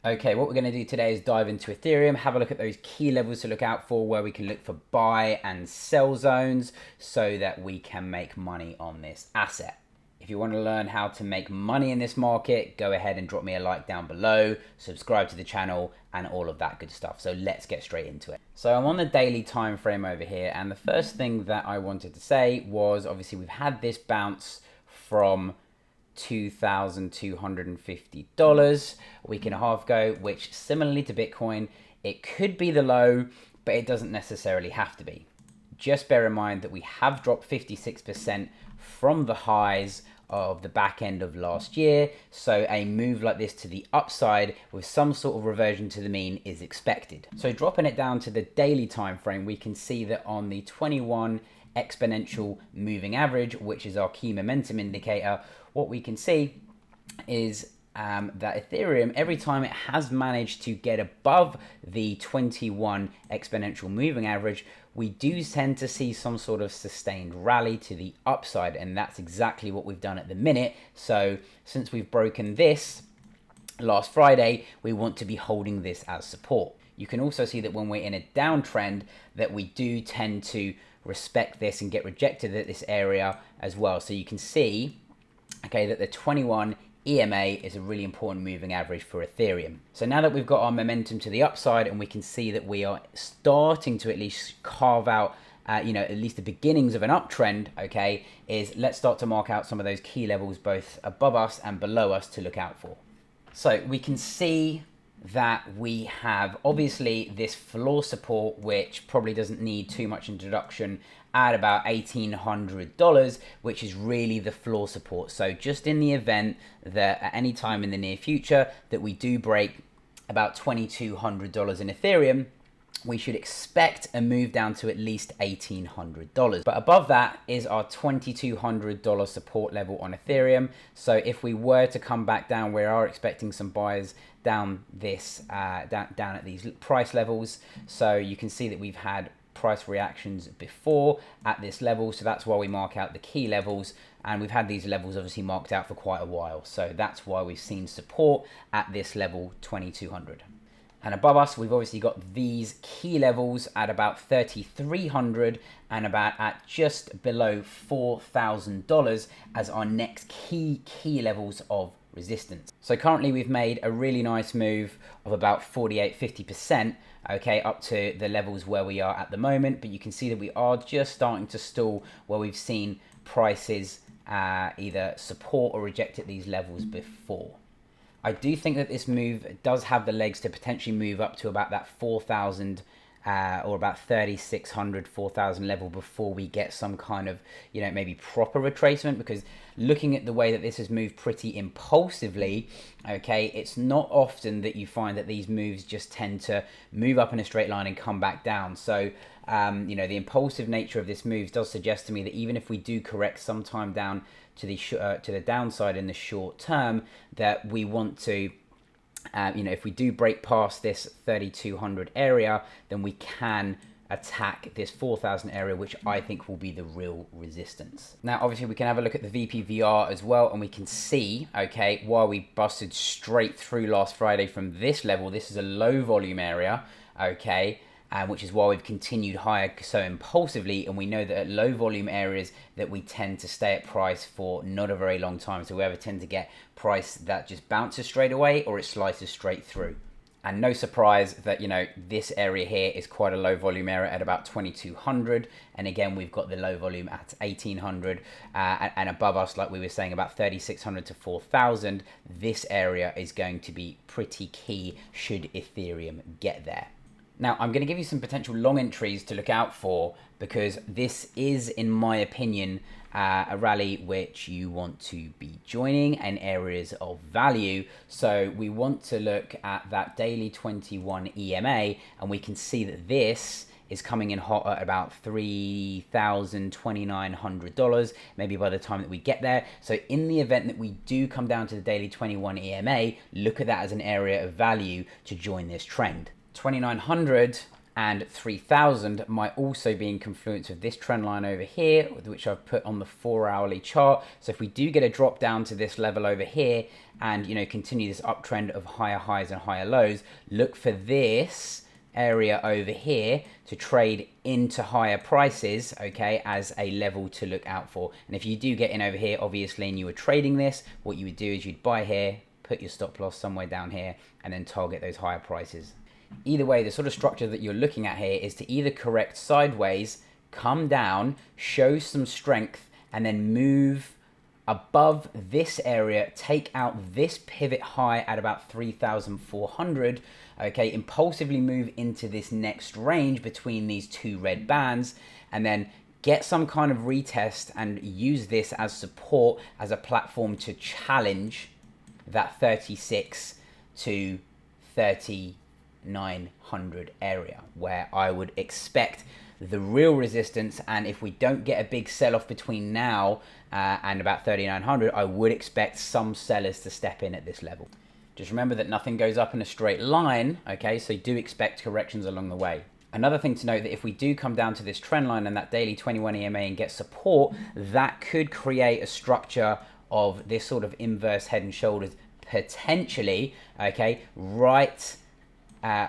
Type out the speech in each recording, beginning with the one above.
Okay, what we're going to do today is dive into Ethereum, have a look at those key levels to look out for, where we can look for buy and sell zones so that we can make money on this asset. If you want to learn how to make money in this market, go ahead and drop me a like down below, subscribe to the channel and all of that good stuff. So let's get straight into it. So I'm on the daily time frame over here, and the first thing that I wanted to say was obviously we've had this bounce from $2,250 a week and a half ago, which similarly to Bitcoin, it could be the low, but it doesn't necessarily have to be. Just bear in mind that we have dropped 56% from the highs of the back end of last year, so a move like this to the upside with some sort of reversion to the mean is expected. So dropping it down to the daily time frame, we can see that on the 21 exponential moving average, which is our key momentum indicator, what we can see is that Ethereum, every time it has managed to get above the 21 exponential moving average, we do tend to see some sort of sustained rally to the upside, and that's exactly what we've done at the minute. So since we've broken this last Friday, we want to be holding this as support. You can also see that when we're in a downtrend, that we do tend to respect this and get rejected at this area as well. So you can see, okay, that the 21 EMA is a really important moving average for Ethereum. So now that we've got our momentum to the upside and we can see that we are starting to at least carve out at least the beginnings of an uptrend, okay, let's start to mark out some of those key levels both above us and below us to look out for. So we can see that we have obviously this floor support, which probably doesn't need too much introduction, at about $1,800, which is really the floor support. So just in the event that at any time in the near future that we do break about $2,200 in Ethereum, we should expect a move down to at least $1,800. But above that is our $2,200 support level on Ethereum. So if we were to come back down, we are expecting some buyers down this down at these price levels. So you can see that we've had price reactions before at this level, so that's why we mark out the key levels, and we've had these levels obviously marked out for quite a while, so that's why we've seen support at this level 2200. And above us, we've obviously got these key levels at about 3,300 and about at just below $4,000 as our next key levels of resistance. So currently we've made a really nice move of about 50%, okay, up to the levels where we are at the moment, but you can see that we are just starting to stall where we've seen prices either support or reject at these levels before. I do think that this move does have the legs to potentially move up to about that 4,000 or about 3,600, 4,000 level before we get some kind of, maybe proper retracement, because looking at the way that this has moved pretty impulsively, okay, it's not often that you find that these moves just tend to move up in a straight line and come back down. So, the impulsive nature of this move does suggest to me that even if we do correct sometime down to the downside in the short term, that we want to, if we do break past this 3,200 area, then we can attack this 4,000 area, which I think will be the real resistance. Now, obviously, we can have a look at the VPVR as well, and we can see, okay, while we busted straight through last Friday from this level, this is a low volume area, okay, which is why we've continued higher so impulsively, and we know that at low volume areas that we tend to stay at price for not a very long time, so we either tend to get price that just bounces straight away or it slices straight through. And no surprise that, this area here is quite a low volume area at about 2,200. And again, we've got the low volume at 1,800 and above us, like we were saying, about 3,600 to 4,000. This area is going to be pretty key should Ethereum get there. Now, I'm going to give you some potential long entries to look out for, because this is, in my opinion, a rally which you want to be joining in areas of value. So we want to look at that daily 21 EMA, and we can see that this is coming in hot at about $3,200, maybe by the time that we get there. So in the event that we do come down to the daily 21 EMA, look at that as an area of value to join this trend. 2,900 and 3000 might also be in confluence with this trend line over here, which I've put on the 4-hourly chart. So if we do get a drop down to this level over here and, you know, continue this uptrend of higher highs and higher lows, look for this area over here to trade into higher prices, okay, as a level to look out for. And if you do get in over here, obviously, and you were trading this, what you would do is you'd buy here, put your stop loss somewhere down here, and then target those higher prices. Either way, the sort of structure that you're looking at here is to either correct sideways, come down, show some strength, and then move above this area, take out this pivot high at about 3,400, okay, impulsively move into this next range between these two red bands, and then get some kind of retest and use this as support, as a platform to challenge that 36 to 3,900 area, where I would expect the real resistance. And if we don't get a big sell-off between now and about 3,900, I would expect some sellers to step in at this level. Just remember that nothing goes up in a straight line, okay? So do expect corrections along the way. Another thing to note, that if we do come down to this trend line and that daily 21 EMA and get support, that could create a structure of this sort of inverse head and shoulders, potentially, okay, right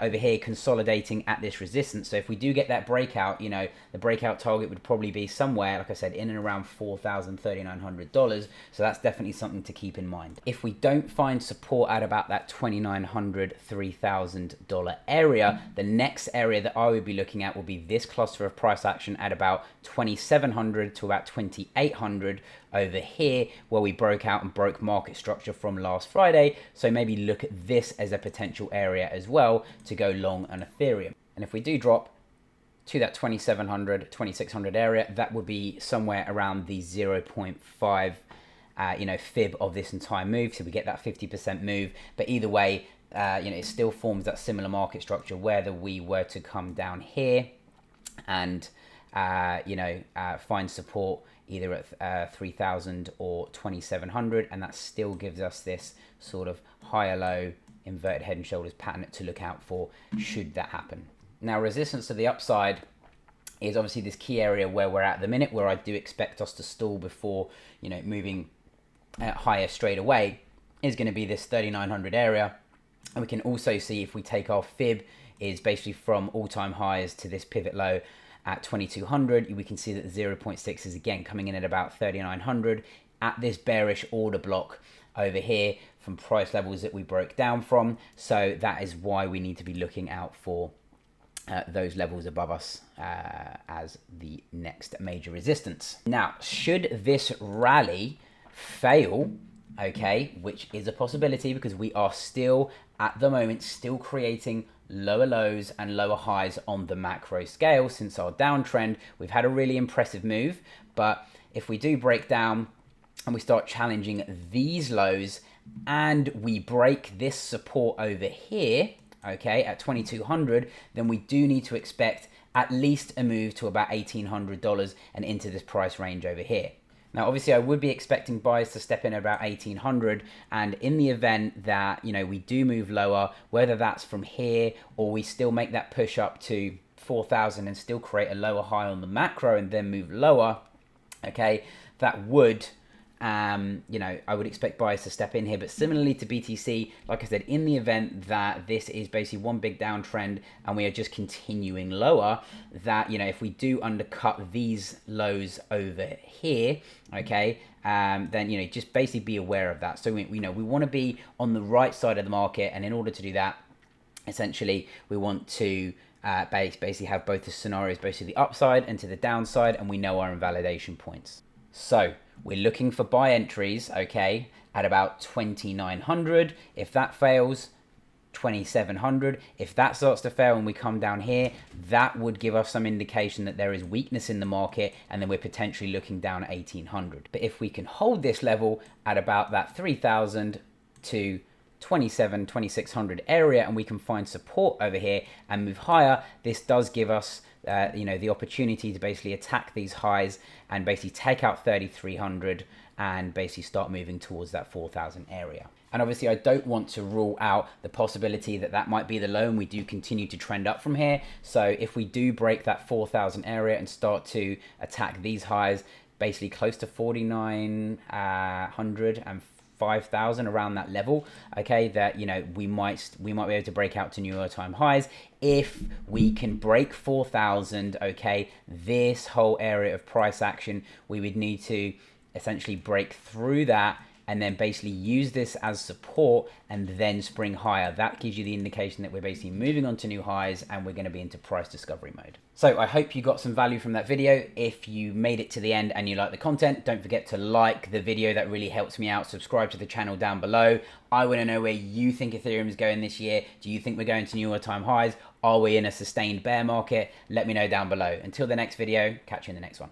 over here, consolidating at this resistance. So if we do get that breakout, you know, the breakout target would probably be somewhere, like I said, in and around $4,000, $3,900. So that's definitely something to keep in mind. If we don't find support at about that $2,900, $3,000 area, the next area that I would be looking at will be this cluster of price action at about 2,700 to about 2,800 over here, where we broke out and broke market structure from last Friday. So maybe look at this as a potential area as well to go long on Ethereum. And if we do drop to that 2,700, 2,600 area, that would be somewhere around the 0.5 you know, fib of this entire move. So we get that 50% move. But either way, you know, it still forms that similar market structure, whether we were to come down here and you know, find support either at 3,000 or 2,700, and that still gives us this sort of higher low inverted head and shoulders pattern to look out for should that happen. Now, resistance to the upside is obviously this key area where we're at the minute, where I do expect us to stall before, you know, moving higher straight away, is going to be this 3,900 area. And we can also see, if we take our fib, is basically from all-time highs to this pivot low at 2,200, we can see that the 0.6 is again coming in at about 3,900 at this bearish order block over here from price levels that we broke down from. So that is why we need to be looking out for those levels above us as the next major resistance. Now, should this rally fail, okay, which is a possibility because we are still at the moment still creating lower lows and lower highs on the macro scale since our downtrend. We've had a really impressive move, but if we do break down and we start challenging these lows and we break this support over here, okay, at 2,200, then we do need to expect at least a move to about $1,800 and into this price range over here. Now, obviously, I would be expecting buyers to step in at about 1,800, and in the event that, you know, we do move lower, whether that's from here or we still make that push up to 4,000 and still create a lower high on the macro and then move lower, okay, that would, you know, I would expect buyers to step in here. But similarly to BTC, like I said, in the event that this is basically one big downtrend and we are just continuing lower, that, you know, if we do undercut these lows over here, okay, then, you know, just basically be aware of that. So we know we want to be on the right side of the market, and in order to do that, essentially we want to basically have both the scenarios, both to the upside and to the downside, and we know our invalidation points. So we're looking for buy entries, okay, at about 2,900. If that fails, 2,700. If that starts to fail and we come down here, that would give us some indication that there is weakness in the market, and then we're potentially looking down at 1,800. But if we can hold this level at about that 3,000 to 2,600 area, and we can find support over here and move higher, this does give us you know, the opportunity to basically attack these highs and basically take out 3,300 and basically start moving towards that 4,000 area. And obviously I don't want to rule out the possibility that that might be the low and we do continue to trend up from here. So if we do break that 4,000 area and start to attack these highs, basically close to 4,900 and 5,000 around that level, okay, that, you know, we might be able to break out to new all-time highs. If we can break 4,000, okay, this whole area of price action, we would need to essentially break through that and then basically use this as support and then spring higher. That gives you the indication that we're basically moving on to new highs and we're going to be into price discovery mode. So I hope you got some value from that video. If you made it to the end and you like the content, don't forget to like the video. That really helps me out. Subscribe to the channel down below. I want to know where you think Ethereum is going this year. Do you think we're going to new all-time highs? Are we in a sustained bear market? Let me know down below. Until the next video, catch you in the next one.